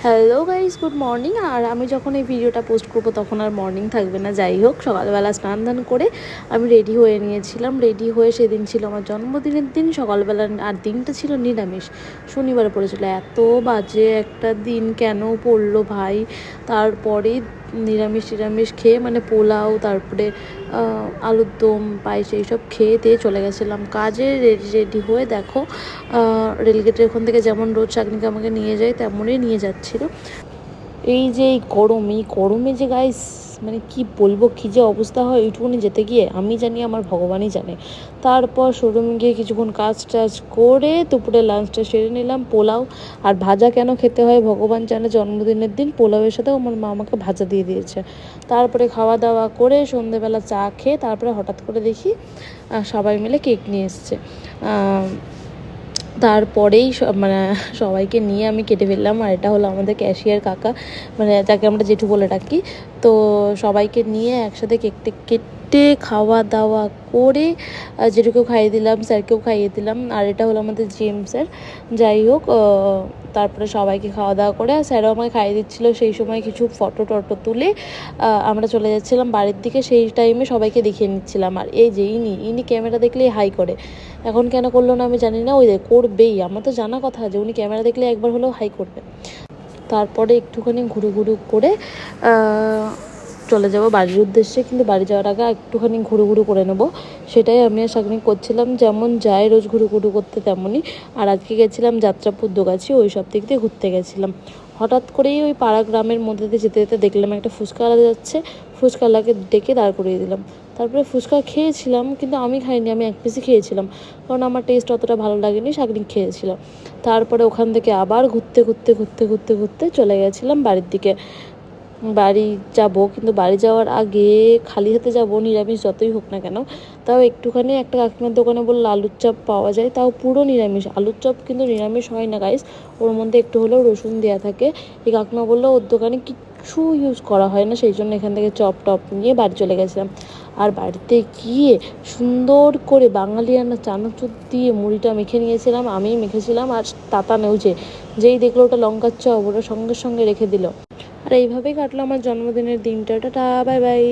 Hello guys, good morning. আর আমি যখন এই ভিডিওটা পোস্ট করবো তখন আর মর্নিং থাকবে না। যাই হোক, সকালবেলা স্নান দান করে আমি রেডি হয়ে নিয়েছিলাম। রেডি হয়ে সেদিন ছিল আমার জন্মদিনের দিন সকালবেলা, আর দিনটা ছিল নিরামিষ, শনিবারে পড়েছিল। এত বাজে একটা দিন কেন পড়লো ভাই। তারপরে নিরামিষ খেয়ে মানে পোলাও, তারপরে আলুর দম, পায়েস এইসব খেয়ে দিয়ে চলে গেছিলাম কাজে। রেডি হয়ে দেখো, রেলগেটের ওখান থেকে যেমন রোজ শাকনিকে আমাকে নিয়ে যায় তেমনই নিয়ে যাচ্ছিল। এই যে এই গরমে যে গাইস, মানে কি বলবো, কি যে অবস্থা হয় ওইটুকুনি যেতে গিয়ে আমি জানি, আমার ভগবানই জানে। তারপর শোরুমে গিয়ে কিছুক্ষণ কাজ টাজ করে দুপুরে লাঞ্চটা সেরে নিলাম। পোলাও আর ভাজা কেন খেতে হয় ভগবান জানে, জন্মদিনের দিন পোলাওয়ের সাথে আমার মা আমাকে ভাজা দিয়ে দিয়েছে। তারপরে খাওয়া দাওয়া করে সন্ধেবেলা চা খেয়ে তারপরে হঠাৎ করে দেখি সবাই মিলে কেক নিয়ে এসছে। তারপরেই মানে সবাইকে নিয়ে আমি কেটে ফেললাম। আর এটা হলো আমাদের ক্যাশিয়ার কাকা, মানে যাকে আমরা জেঠু বলে ডাকি। তো সবাইকে নিয়ে একসাথে কেকটা কেটে খাওয়া দাওয়া করে জেঠুকেও খাইয়ে দিলাম, স্যারকেও খাইয়ে দিলাম। আর এটা হলো আমাদের জিএম স্যার। যাই হোক, তারপরে সবাইকে খাওয়া দাওয়া করে স্যারও আমাকে খাইয়ে দিচ্ছিলো। সেই সময় কিছু ফটো টটো তুলে আমরা চলে যাচ্ছিলাম বাড়ির দিকে। সেই টাইমে সবাইকে দেখিয়ে নিচ্ছিলাম। আর এই যে ইনি ক্যামেরা দেখলেই হাই করে, এখন কেন করলো না আমি জানি না। ওই করবেই, আমার তো জানা কথা যে উনি ক্যামেরা দেখলে একবার হলেও হাই করবে। তারপরে একটুখানি ঘুরু করে চলে যাব বাড়ির উদ্দেশ্যে। কিন্তু বাড়ি যাওয়ার আগে একটুখানি ঘুরু করে নেবো, সেটাই আমি আর শাকনি করছিলাম। যেমন যায় রোজ ঘুরু করতে তেমনই। আর আজকে গেছিলাম যাত্রাপুর দোগাছি, ওই সব দিক দিয়ে ঘুরতে গেছিলাম। হঠাৎ করেই ওই পাড়া গ্রামের মধ্যে দিয়ে যেতে যেতে দেখলাম একটা ফুচকাওয়ালা যাচ্ছে। ফুচকাওয়ালাকে ডেকে দাঁড় করিয়ে দিলাম। তারপরে ফুচকা খেয়েছিলাম, কিন্তু আমি খাইনি, আমি এক পিসই খেয়েছিলাম, কারণ আমার টেস্ট অতটা ভালো লাগেনি। শাকনি খেয়েছিল। তারপরে ওখান থেকে আবার ঘুরতে চলে গেছিলাম বাড়ির দিকে। বাড়ি যাব, কিন্তু বাড়ি যাওয়ার আগে খালি হাতে যাব, নিরামিষ যতই হোক না কেন। তাও একটুখানি একটা কাকিমার দোকানে বললো আলুর চপ পাওয়া যায়, তাও পুরো নিরামিষ। আলুর চপ কিন্তু নিরামিষ হয় না গাইস, ওর মধ্যে একটু হলেও রসুন দেওয়া থাকে। এই কাকিমা বললো ওর দোকানে কিচ্ছু ইউজ করা হয় না, সেই জন্য এখান থেকে চপ টপ নিয়ে বাড়ি চলে গেছিলাম। আর বাড়িতে গিয়ে সুন্দর করে বাঙালিয়ানা চানাচুর দিয়ে মুড়িটা মেখে নিয়েছিলাম, আমিই মেখেছিলাম। আর তাতা নেউছে যেই দেখলো ওটা লঙ্কার চপ, ওটা সঙ্গে সঙ্গে রেখে দিল। আর এইভাবেই কাটলো আমার জন্মদিনের দিনটা। Tata, bye bye.